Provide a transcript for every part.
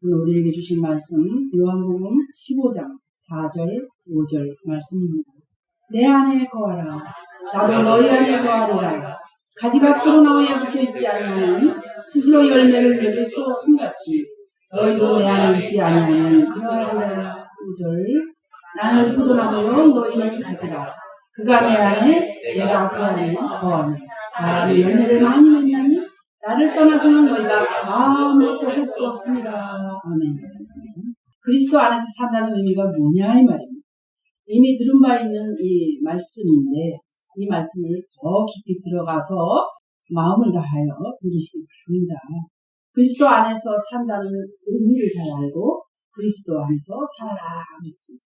오늘 우리에게 주신 말씀 요한복음 15장 4절 5절 말씀입니다. 내 안에 거하라. 나도 너희 안에 거하리라. 가지가 포도나무에 붙어있지 아니하면 스스로 열매를 맺을 수 없음같이 너희도 내 안에 있지 아니하면 그러하리라. 5절 나는 포도나무요 너희는 가지라. 그가 내 안에 내가 그 안에 거하니 사람의 열매를 많이 맺나니 나를 떠나서는 너희가 아무것도 할 수 없습니다. 아멘. 그리스도 안에서 산다는 의미가 뭐냐 이 말입니다. 이미 들은 바 있는 이 말씀인데 이 말씀을 더 깊이 들어가서 마음을 다하여 들으시기 바랍니다. 그리스도 안에서 산다는 의미를 잘 알고 그리스도 안에서 살아라 했습니다.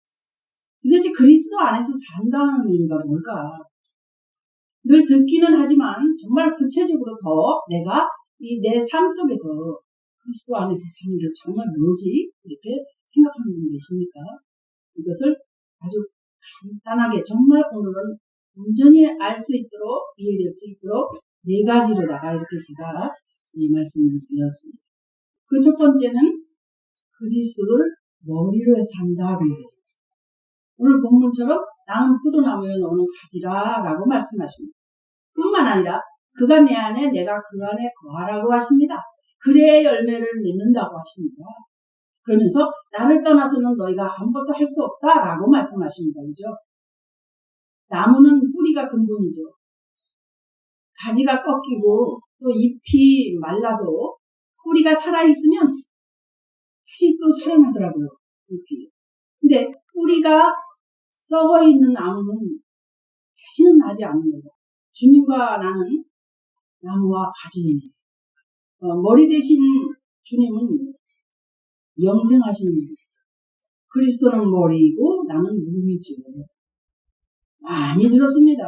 도대체 그리스도 안에서 산다는 의미가 뭘까? 늘 듣기는 하지만 정말 구체적으로 더 내가 이 내 삶 속에서 그리스도 안에서 사는 게 정말 뭐지? 이렇게 생각하는 분 계십니까? 이것을 아주 간단하게 정말 오늘은 온전히 알 수 있도록 이해될 수 있도록 네 가지로다가 이렇게 제가 이 말씀을 드렸습니다. 그 첫 번째는 그리스도를 머리로 산다. 오늘 본문처럼 나는 포도나무에 너는 가지라 라고 말씀하십니다. 뿐만 아니라 그가 내 안에 내가 그 안에 거하라고 하십니다. 그래야 열매를 맺는다고 하십니다. 그러면서 나를 떠나서는 너희가 아무것도 할 수 없다라고 말씀하십니다. 그죠? 나무는 뿌리가 근본이죠. 가지가 꺾이고 또 잎이 말라도 뿌리가 살아있으면 다시 또 살아나더라고요. 잎이. 근데 뿌리가 썩어있는 나무는 다시는 나지 않는다. 주님과 나는 나무와 가지입니다. 머리 대신 주님은 영생하신 분입니다. 그리스도는 머리이고 나는 몸이죠. 많이 들었습니다.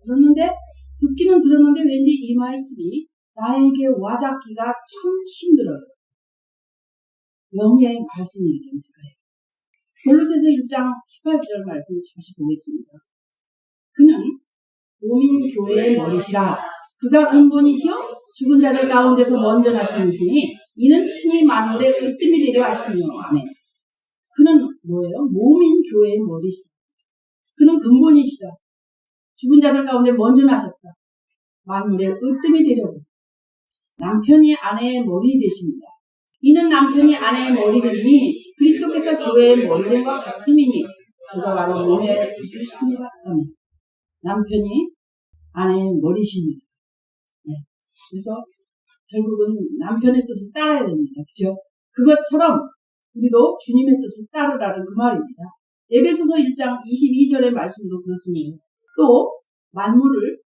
들었는데 듣기는 들었는데 왠지 이 말씀이 나에게 와닿기가 참 힘들어요. 영의 말씀이기 때문에 그래요. 골로새서 1장 18절 말씀을 잠시 보겠습니다. 그는 몸인 교회의 머리시라. 그가 근본이시요 죽은 자들 가운데서 먼저 나시니시니 이는 친히 만물의 으뜸이 되려 하시며 아멘. 그는 뭐예요? 몸인 교회의 머리시다. 그는 근본이시다. 죽은 자들 가운데 먼저 나셨다. 만물의 으뜸이 되려고. 남편이 아내의 머리 되십니다. 이는 남편이 아내의 머리 되니 그리스도께서 교회의 머리됨과 같음이니 그가 바로 몸의 이주십니다. 아멘. 남편이 아내의 머리십니다. 네. 그래서 결국은 남편의 뜻을 따라야 됩니다. 그죠? 그것처럼 우리도 주님의 뜻을 따르라는 그 말입니다. 에베소서 1장 22절의 말씀도 그렇습니다. 또 만물을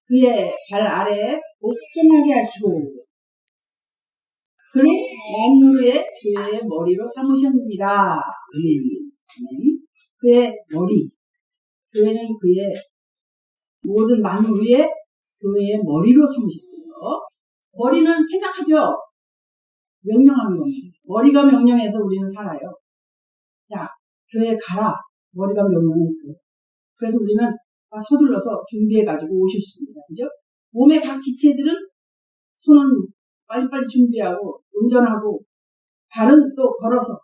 그의 발 아래에 복종하게 하시고 그를 만물의 교회의 머리로 삼으셨느니라. 그의 머리. 교회는 그의 모든 만물 위에 교회의 머리로 삼으셨고요. 머리는 생각하죠. 명령하는 겁니다. 머리가 명령해서 우리는 살아요. 자, 교회에 가라. 머리가 명령했어요. 그래서 우리는 서둘러서 준비해가지고 오셨습니다. 그죠? 몸의 각 지체들은 손은 빨리빨리 준비하고 운전하고 발은 또 걸어서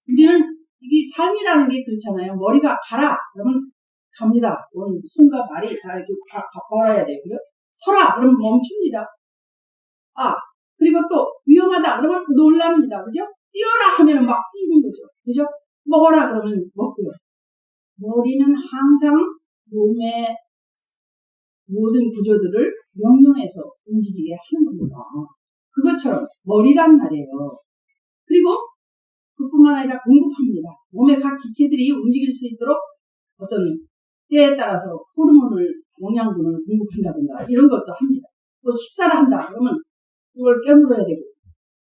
우리는 이게 삶이라는 게 그렇잖아요. 머리가 가라. 그러면 갑니다. 손과 발이 다 이렇게 걸어야 되고요. 서라. 그러면 멈춥니다. 그리고 또 위험하다. 그러면 놀랍니다. 그죠? 뛰어라 하면 막 뛰는 거죠. 그죠? 먹어라. 그러면 먹고요. 머리는 항상 몸의 모든 구조들을 명령해서 움직이게 하는 겁니다. 그것처럼 머리란 말이에요. 그리고 그뿐만 아니라 공급합니다. 몸의 각 지체들이 움직일 수 있도록 어떤 때에 따라서 호르몬을, 영양분을 공급한다든가 이런 것도 합니다. 또 식사를 한다. 그러면 그걸 깨물어야 되고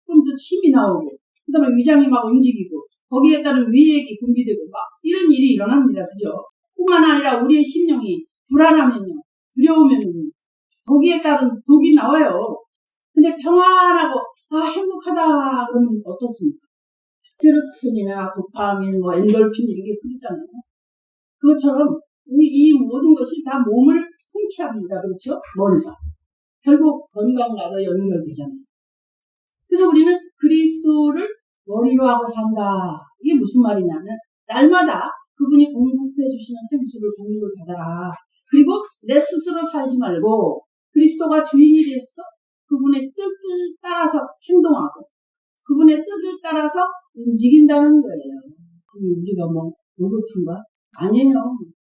그럼 또 침이 나오고 그 다음에 위장이 막 움직이고 거기에 따른 위액이 분비되고 막 이런 일이 일어납니다. 그죠? 뿐만 아니라 우리의 심령이 불안하면요. 두려우면요. 거기에 따른 독이 나와요. 근데 평안하고 행복하다 그러면 어떻습니까? 세로토닌이나 도파민, 엔돌핀 이런 게 흐르잖아요. 그것처럼 이 모든 것이 다 몸을 통치합니다. 그렇죠? 머리가. 결국 건강과도 연결되잖아요. 그래서 우리는 그리스도를 머리 머리로 하고 산다. 이게 무슨 말이냐면 날마다 그분이 공급해 주시는 생수를 공급을 받아라. 그리고 내 스스로 살지 말고 그리스도가 주인이 되었어. 그분의 뜻을 따라서 행동하고 그분의 뜻을 따라서 움직인다는 거예요. 우리가 뭐 로봇인가? 아니에요.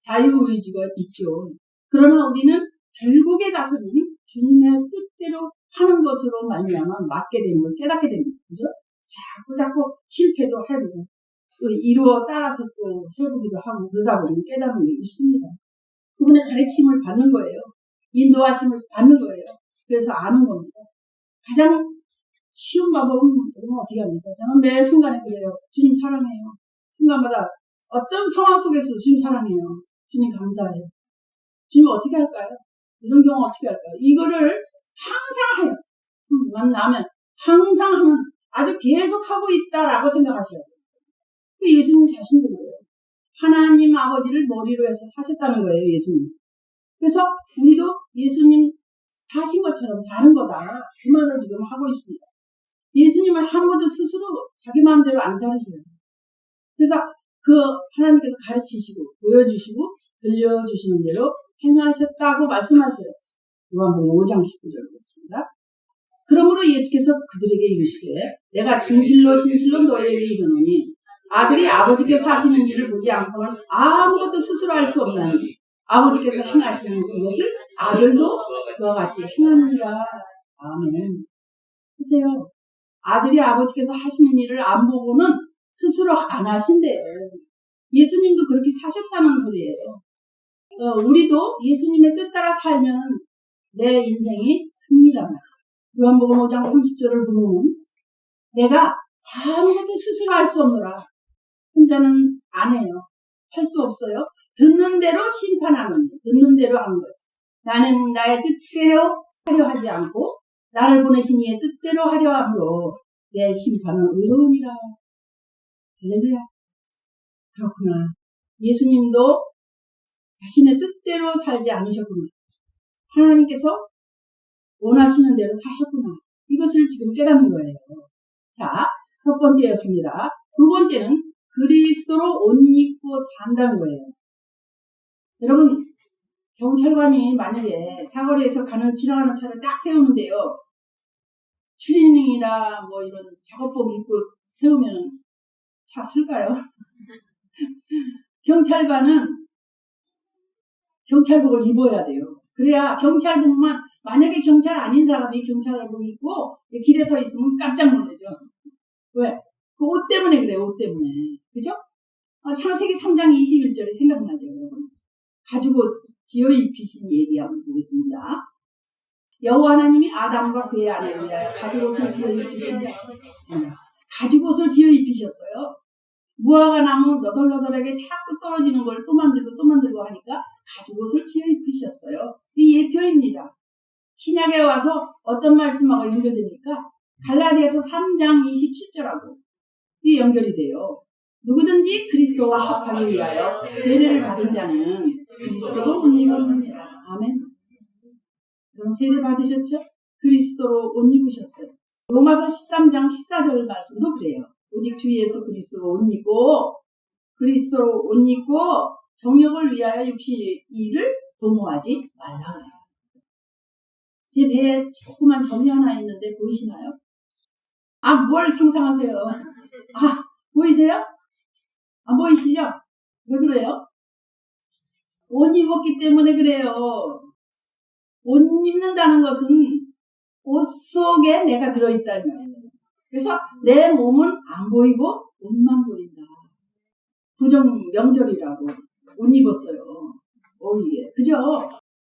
자유의지가 있죠. 그러나 우리는 결국에 가서는 주님의 뜻대로 하는 것으로 말미암아 맞게 되는 걸 깨닫게 됩니다. 그죠? 자꾸 실패도 해보고 또 이루어 따라서 또 해보기도 하고 그러다 보면 깨닫는 게 있습니다. 그분의 가르침을 받는 거예요. 인도하심을 받는 거예요. 그래서 아는 겁니다. 가장 쉬운 방법은 어떻게 합니까? 저는 매 순간에 그래요. 주님 사랑해요. 순간마다 어떤 상황 속에서 주님 사랑해요. 주님 감사해요. 주님 어떻게 할까요? 이런 경우 어떻게 할까요? 이거를 항상 해요. 만나면 항상 하는 아주 계속하고 있다라고 생각하셔야 돼요. 예수님 자신도 그래요. 하나님 아버지를 머리로 해서 사셨다는 거예요. 예수님. 그래서 우리도 예수님 하신 것처럼 사는 거다. 그 말을 지금 하고 있습니다. 예수님은 한 번도 스스로 자기 마음대로 안 살으셔요. 그래서 그 하나님께서 가르치시고 보여주시고 들려주시는 대로 행하셨다고 말씀하세요. 요한복음 5장 19절 그렇습니다. 그러므로 예수께서 그들에게 이르시되 내가 진실로 너희에게 이르노니 아들이 아버지께서 하시는 일을 보지 않고는 아무것도 스스로 할 수 없나니 아버지께서 행하시는 그것을 아들도 그와 같이 행하느니라. 아멘. 보세요. 아들이 아버지께서 하시는 일을 안 보고는 스스로 안 하신대요. 예수님도 그렇게 사셨다는 소리예요. 우리도 예수님의 뜻 따라 살면 내 인생이 승리랍니다. 요한복음 5장 30절을 보면 내가 아무것도 스스로 할 수 없노라. 혼자는 안 해요. 할 수 없어요. 듣는 대로 심판하는 듣는 대로 하는 거예요. 나는 나의 뜻대로 하려 하지 않고 나를 보내신 이의 뜻대로 하려 함으로 내 심판은 의로우니라. 할렐루야. 그렇구나. 예수님도 자신의 뜻대로 살지 않으셨구나. 하나님께서 원하시는 대로 사셨구나. 이것을 지금 깨닫는 거예요. 자, 첫 번째였습니다. 두 번째는 그리스도로 옷 입고 산다는 거예요. 여러분, 경찰관이 만약에 사거리에서 지나가는 차를 딱 세우는데요. 추리닝이나 뭐 이런 작업복 입고 세우면 차 쓸까요? 경찰관은 경찰복을 입어야 돼요. 그래야 경찰복만, 만약에 경찰 아닌 사람이 경찰복 입고 길에 서 있으면 깜짝 놀라죠. 왜? 그 옷 때문에 그래요. 옷 때문에. 그죠? 창세기 3장 21절이 생각나죠, 여러분. 가죽옷 지어 입히신 얘기 한번 보겠습니다. 여호와 하나님이 아담과 그의 아내를 위하여 가죽옷을 지어 입히신다. 가죽옷을 지어 입히셨어요. 무화과 나무 너덜너덜하게 자꾸 떨어지는 걸 또 만들고 하니까 가죽옷을 지어 입히셨어요. 이 예표입니다. 신약에 와서 어떤 말씀하고 연결됩니까? 갈라디아서 3장 27절하고 이게 연결이 돼요. 누구든지 그리스도와 합하기 위하여 세례를 받은 자는 그리스도로 옷 입었느니라. 아멘. 그럼 세례 받으셨죠? 그리스도로 옷 입으셨어요. 로마서 13장 14절 말씀도 그래요. 오직 주 예수 그리스도로 옷 입고 그리스도로 옷 입고 정욕을 위하여 육신의 일을 도모하지 말라 그래요. 제 배에 조그만 점이 하나 있는데 보이시나요? 뭘 상상하세요? 보이세요? 안 보이시죠? 왜 그래요? 옷 입었기 때문에 그래요. 옷 입는다는 것은 옷 속에 내가 들어있다는 거예요. 그래서 내 몸은 안 보이고 옷만 보인다. 구정 명절이라고 옷 입었어요. 이게 그죠?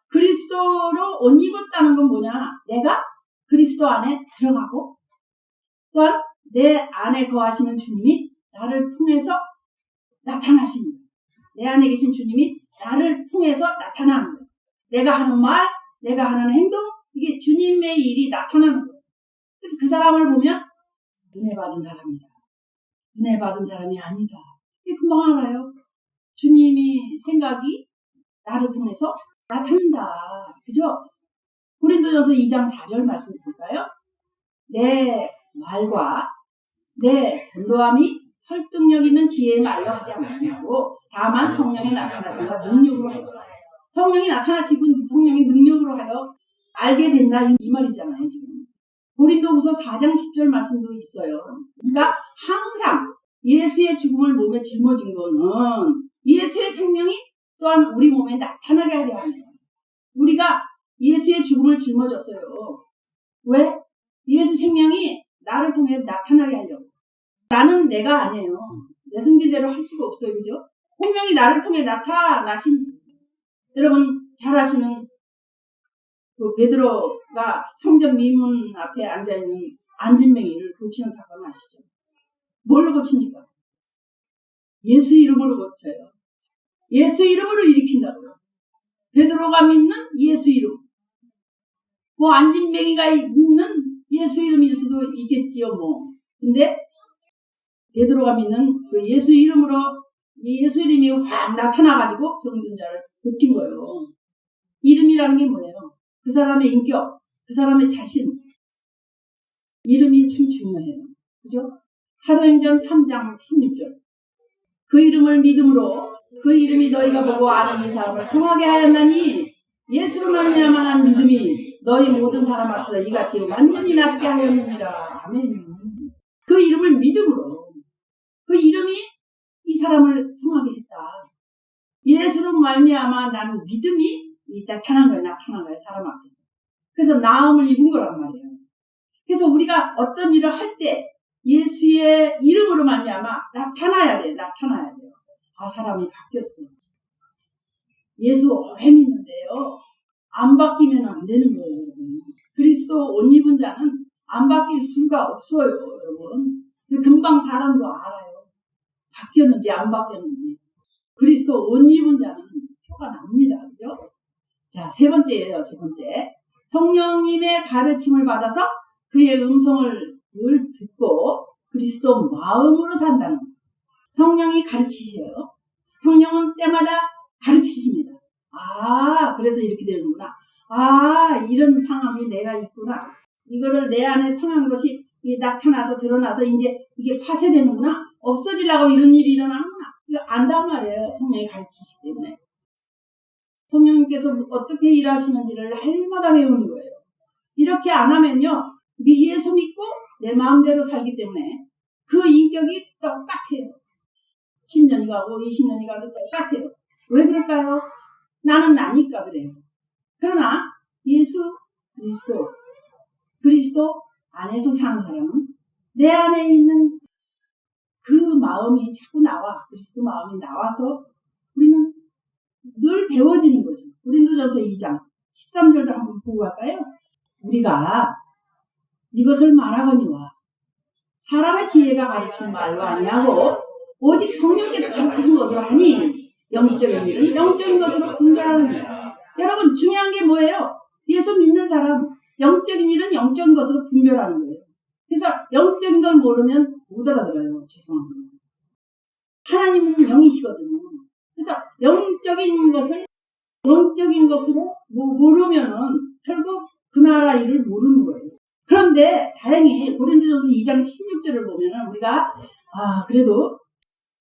그리스도로 옷 입었다는 건 뭐냐? 내가 그리스도 안에 들어가고 또한 내 안에 거하시는 주님이 나를 통해서 나타나십니다. 내 안에 계신 주님이 나를 통해서 나타나는 거예요. 내가 하는 말, 내가 하는 행동, 이게 주님의 일이 나타나는 거예요. 그래서 그 사람을 보면 은혜 받은 사람이다. 은혜 받은 사람이 아니다. 이게 금방 알아요. 주님이 생각이 나를 통해서 나타난다. 그죠? 고린도전서 2장 4절 말씀 볼까요? 내 말과 내 전도함이 설득력 있는 지혜의 말로 하지 않냐고 다만 성령이 나타나신과 능력으로 하여 성령이 나타나시고 성령이 능력으로 하여 알게 된다 이 말이잖아요. 지금 고린도후서 4장 10절 말씀도 있어요. 그러니까 항상 예수의 죽음을 몸에 짊어진 거는 예수의 생명이 또한 우리 몸에 나타나게 하려 하네요. 우리가 예수의 죽음을 짊어졌어요. 왜? 예수 생명이 나를 통해 나타나게 하려고. 나는 내가 아니에요. 내 성질대로 할 수가 없어요. 그죠? 생명이 나를 통해 나타나신, 여러분 잘 아시는 그 베드로가 성전 미문 앞에 앉아있는 안진뱅이를 고치는 사건 아시죠? 뭘로 고칩니까? 예수 이름으로 고쳐요. 예수 이름으로 일으킨다고요. 베드로가 믿는 예수 이름. 뭐 안진뱅이가 믿는 예수 이름일 수도 있겠지요. 뭐. 근데 베드로가 믿는 그 예수 이름으로 예수 이름이 확 나타나가지고 병든 자를 고친 거예요. 이름이라는 게 뭐예요? 그 사람의 인격, 그 사람의 자신. 이름이 참 중요해요. 그죠? 사도행전 3장 16절. 그 이름을 믿음으로 그 이름이 너희가 보고 아는 이 사람을 성하게 하였나니 예수로 말미암아 난 믿음이 너희 모든 사람 앞에서 이같이 완전히 낫게 하였느니라. 아멘. 그 이름을 믿음으로 그 이름이 이 사람을 성하게 했다. 예수로 말미암아 나는 믿음이 나타난 거예요. 사람 앞에서. 그래서 나음을 입은 거란 말이에요. 그래서 우리가 어떤 일을 할 때 예수의 이름으로 말미암아 나타나야 돼요. 아, 사람이 바뀌었어. 예수 오래 믿는데요. 안 바뀌면 안 되는 거예요. 그리스도 옷 입은 자는 안 바뀔 수가 없어요. 여러분. 금방 사람도 알아요. 바뀌었는지 안 바뀌었는지. 그리스도 옷 입은 자는 표가 납니다. 그죠? 자, 세 번째예요. 세 번째. 성령님의 가르침을 받아서 그의 음성을 늘 듣고 그리스도 마음으로 산다는 거예요. 성령이 가르치셔요. 성령은 때마다 가르치십니다. 아, 그래서 이렇게 되는구나. 아, 이런 상황이 내가 있구나. 이거를 내 안에 성한 것이 나타나서 드러나서 이제 이게 파쇄되는구나. 없어지려고 이런 일이 일어나는구나. 이거 안단 말이에요. 성령이 가르치시기 때문에. 성령님께서 어떻게 일하시는지를 날마다 배우는 거예요. 이렇게 안 하면요. 예수 믿고 내 마음대로 살기 때문에 그 인격이 똑같아요. 10년이 가고 20년이 가도 똑같아요. 왜 그럴까요? 나는 나니까 그래요. 그러나 예수 그리스도 안에서 사는 사람은 내 안에 있는 그 마음이 자꾸 나와. 그리스도 마음이 나와서 우리는 늘 배워지는 거죠. 고린도전서 2장 13절도 한번 보고 갈까요? 우리가 이것을 말하거니와 사람의 지혜가 가르친 말로 아니하고 오직 성령께서 가르치신 것으로 하니 영적인 일은 영적인 것으로 분별하느니라. 여러분 중요한 게 뭐예요? 예수 믿는 사람 영적인 일은 영적인 것으로 분별하는 거예요. 그래서 영적인 걸 모르면 못 알아들어요. 죄송합니다. 하나님은 영이시거든요. 그래서 영적인 것으로 모르면은 결국 그 나라 일을 모르는 거예요. 그런데 다행히 고린도전서 2장 16절을 보면은 우리가 그래도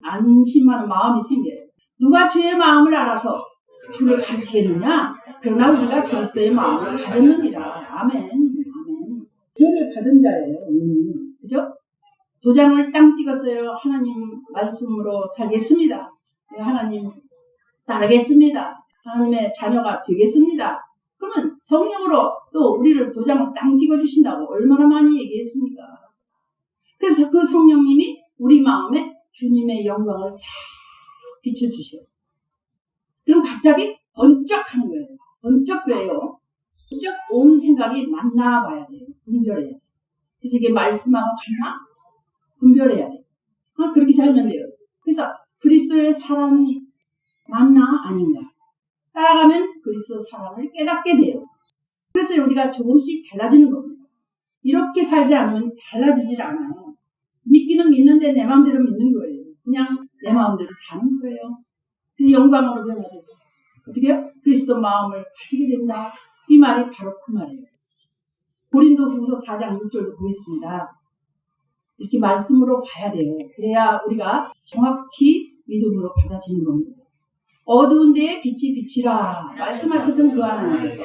안심하는 마음이 생겨요. 누가 주의 마음을 알아서 주를 가르치겠느냐? 그러나 우리가 그리스도의 마음을 가졌느니라. 아멘. 세례 받은 자예요. 그죠? 도장을 땅 찍었어요. 하나님 말씀으로 살겠습니다. 하나님 따르겠습니다. 하나님의 자녀가 되겠습니다. 그러면 성령으로 또 우리를 도장을 땅 찍어주신다고 얼마나 많이 얘기했습니까? 그래서 그 성령님이 우리 마음에 주님의 영광을 싹 비춰주셔요. 그럼 갑자기 번쩍 하는 거예요. 번쩍 왜요? 번쩍 온 생각이 맞나 봐야 돼요. 분별해야 돼요. 그래서 이게 말씀하고 같나? 분별해야 돼요. 그렇게 살면 돼요. 그래서 그리스도의 사랑이 맞나 아닌가? 따라가면 그리스도 사랑을 깨닫게 돼요. 그래서 우리가 조금씩 달라지는 겁니다. 이렇게 살지 않으면 달라지질 않아요. 믿기는 믿는데 내 마음대로 믿는 거예요. 그냥 내 마음대로 사는 거예요. 그래서 영광으로 변화돼서 어떻게 해요? 그리스도 마음을 가지게 된다. 이 말이 바로 그 말이에요. 고린도후서 4장 6절도 보겠습니다. 이렇게 말씀으로 봐야 돼요. 그래야 우리가 정확히 믿음으로 받아지는 겁니다. 어두운 데에 빛이 비치라 말씀하셨던 그 하나님께서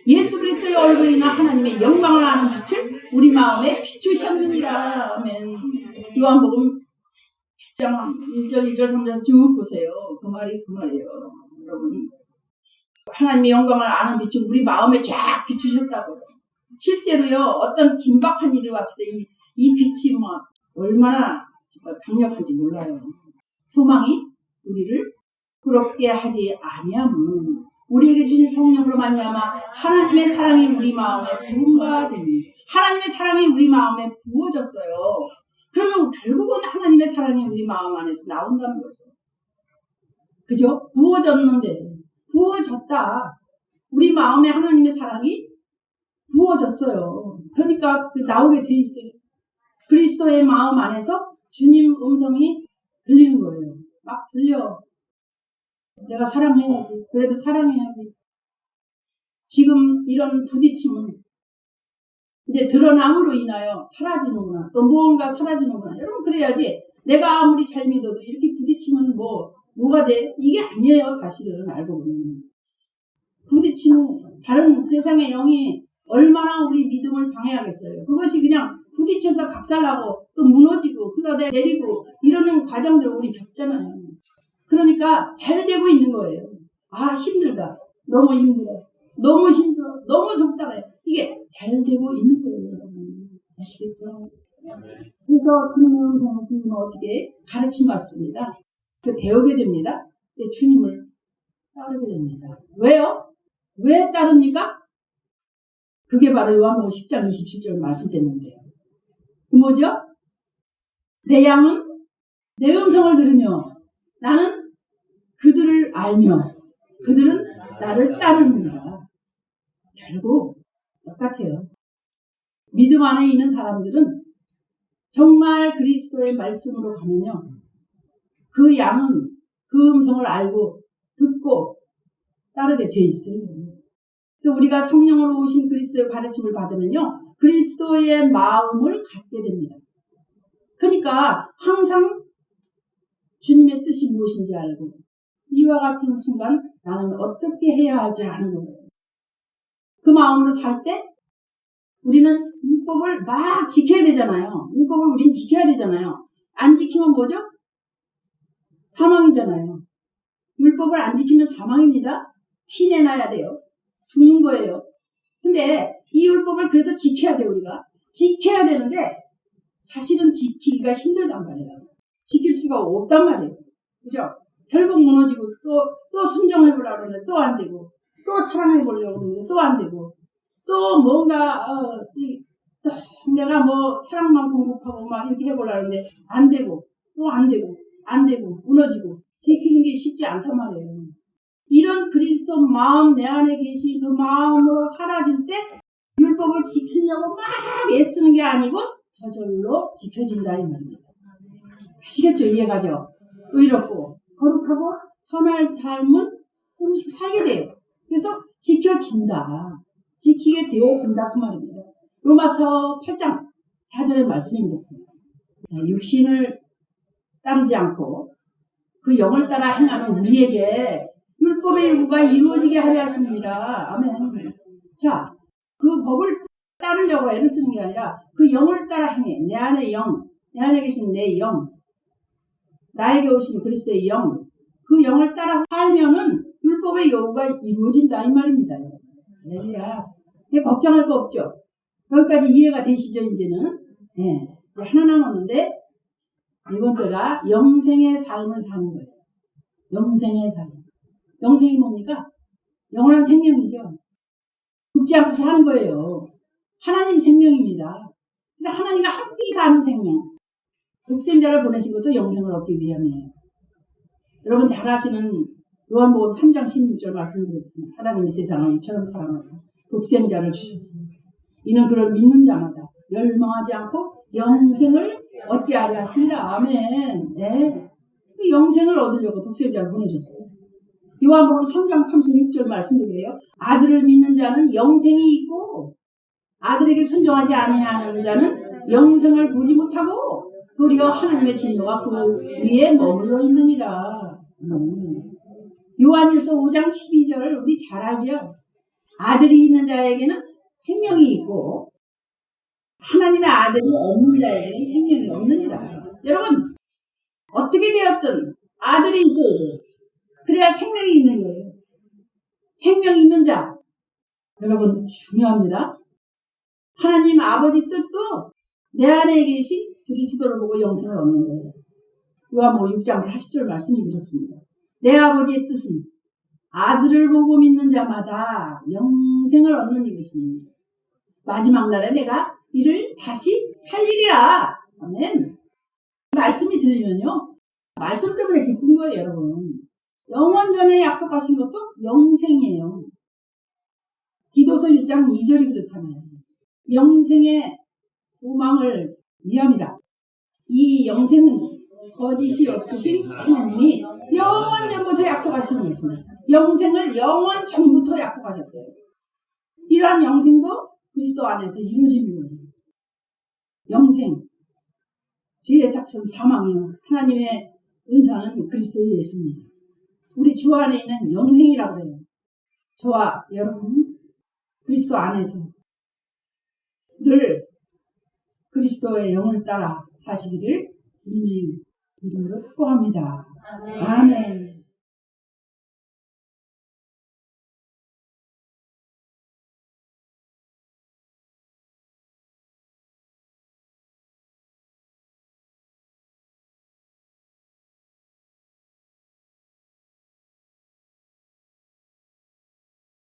예수 그리스도의 얼굴에 있는 하나님의 영광을 아는 빛을 우리 마음에 비추셨느니라. 아멘. 요한복음 1장 1절, 2절, 3절 쭉 보세요. 그 말이 그 말이에요. 여러분. 하나님의 영광을 아는 빛을 우리 마음에 쫙 비추셨다고요. 실제로요, 어떤 긴박한 일이 왔을 때 이 빛이 뭐 얼마나 강력한지 몰라요. 소망이 우리를 부럽게 하지 아니하면 우리에게 주신 성령으로 말미암아 하나님의 사랑이 우리 마음에 부음바 됩니다. 하나님의 사랑이 우리 마음에 부어졌어요. 그러면 결국은 하나님의 사랑이 우리 마음 안에서 나온다는 거죠. 그죠? 부어졌다. 우리 마음에 하나님의 사랑이 부어졌어요. 그러니까 나오게 돼 있어요. 그리스도의 마음 안에서 주님 음성이 들리는 거예요. 막 들려. 내가 사랑해야지. 그래도 사랑해야지. 지금 이런 부딪힘은 이제 드러남으로 인하여 사라지는구나. 또 무언가 사라지는구나. 여러분 그래야지. 내가 아무리 잘 믿어도 이렇게 부딪히면 뭐가 돼? 이게 아니에요. 사실은 알고 보면. 부딪히면 다른 세상의 영이 얼마나 우리 믿음을 방해하겠어요. 그것이 그냥 부딪혀서 박살나고 또 무너지고 흘러내리고 이러는 과정들을 우리 겪잖아요. 그러니까 잘 되고 있는 거예요. 아 힘들다. 너무 힘들어. 너무 힘들어. 너무 속상해. 이게 잘 되고 있는 거예요. 여러분. 아시겠죠? 그래서 주님의 음성을 어떻게 가르침 받습니다. 배우게 됩니다. 주님을 따르게 됩니다. 왜요? 왜 따릅니까? 그게 바로 요한복음 10장 27절 말씀 때문인데요. 그 뭐죠? 내 양은 내 음성을 들으며 나는 그들을 알며 그들은 나를 따르느니라. 결국 똑같아요. 믿음 안에 있는 사람들은 정말 그리스도의 말씀으로 가면요. 그 양은 그 음성을 알고 듣고 따르게 돼 있어요. 그래서 우리가 성령으로 오신 그리스도의 가르침을 받으면요. 그리스도의 마음을 갖게 됩니다. 그러니까 항상 주님의 뜻이 무엇인지 알고 이와 같은 순간 나는 어떻게 해야 할지 아는 거예요. 그 마음으로 살 때 우리는 율법을 막 지켜야 되잖아요. 율법을 우린 지켜야 되잖아요. 안 지키면 뭐죠? 사망이잖아요. 율법을 안 지키면 사망입니다. 피 내놔야 돼요. 죽는 거예요. 근데 이 율법을 그래서 지켜야 돼요. 우리가. 지켜야 되는데 사실은 지키기가 힘들단 말이에요. 지킬 수가 없단 말이에요. 그죠? 결국 무너지고 또 순종해보려고 그러는데 또 안 되고 또 사랑해보려고 그러는데 또 안 되고 또 뭔가 또 내가 뭐 사랑만 공급하고 막 이렇게 해보려고 하는데 안 되고 또 안 되고 무너지고 지키는 게 쉽지 않단 말이에요. 이런 그리스도 마음 내 안에 계신 그 마음으로 사라질 때 율법을 지키려고 막 애쓰는 게 아니고 저절로 지켜진다 이 말입니다. 아시겠죠? 이해가죠? 의롭고 거룩하고 선할 삶은 조금씩 살게 돼요. 그래서 지켜진다. 지키게 되어진다 그 말입니다. 로마서 8장 4절의 말씀입니다. 육신을 따르지 않고 그 영을 따라 행하는 우리에게 율법의 요구가 이루어지게 하려 하십니다. 아멘. 자, 그 법을 따르려고 애를 쓰는 게 아니라 그 영을 따라 행해. 내 안에 영, 내 안에 계신 내 영, 나에게 오신 그리스도의 영, 그 영을 따라 살면은 율법의 요구가 이루어진다 이 말입니다. 할렐루야. 걱정할 거 없죠. 여기까지 이해가 되시죠 이제는? 네. 하나 남았는데 이번 때가 영생의 삶을 사는 거예요. 영생의 삶. 영생이 뭡니까? 영원한 생명이죠. 죽지 않고 사는 거예요. 하나님 생명입니다. 그래서 하나님과 함께 사는 생명. 독생자를 보내신 것도 영생을 얻기 위함이에요. 여러분 잘 아시는 요한복음 3장 16절 말씀드렸습니다. 하나님이 세상을 이처럼 사랑하사 독생자를 주셨습니다. 이는 그를 믿는 자마다 멸망하지 않고 영생을 얻게 하려 합니다. 아멘. 네. 영생을 얻으려고 독생자를 보내셨어요. 요한복음 3장 36절 말씀도 그래요. 아들을 믿는 자는 영생이 있고 아들에게 순종하지 않는 자는 영생을 보지 못하고 도리어 하나님의 진노가 그 위에 머물러 있느니라. 요한일서 5장 12절 우리 잘 알죠? 아들이 있는 자에게는 생명이 있고 하나님의 아들이 없는 자에게는 생명이 없느니라. 여러분 어떻게 되었든 아들이 있어야 돼요. 그래야 생명이 있는 거예요. 생명이 있는 자 여러분 중요합니다. 하나님 아버지 뜻도 내 안에 계신 그리스도를 보고 영생을 얻는 거예요. 요한복음 6장 40절 말씀이 그렇습니다. 내 아버지의 뜻은 아들을 보고 믿는 자마다 영생을 얻는 이것입니다. 마지막 날에 내가 이를 다시 살리리라. 아멘. 말씀이 들리면요. 말씀 때문에 기쁜 거예요, 여러분. 영원 전에 약속하신 것도 영생이에요. 디도서 1장 2절이 그렇잖아요. 영생의 소망을 위함이라. 이 영생은 거짓이 없으신 하나님이 영원 전부터 약속하신 것입니다. 영생을 영원 전부터 약속하셨대요. 이러한 영생도 그리스도 안에서 이루어집니다. 영생, 죄의 삭은 사망이요 하나님의 은사는 그리스도 예수입니다. 우리 주 안에 있는 영생이라고 해요. 저와 여러분 그리스도 안에서 늘 그리스도의 영을 따라 사시기를 주님의 이름으로 축복합니다. 아멘.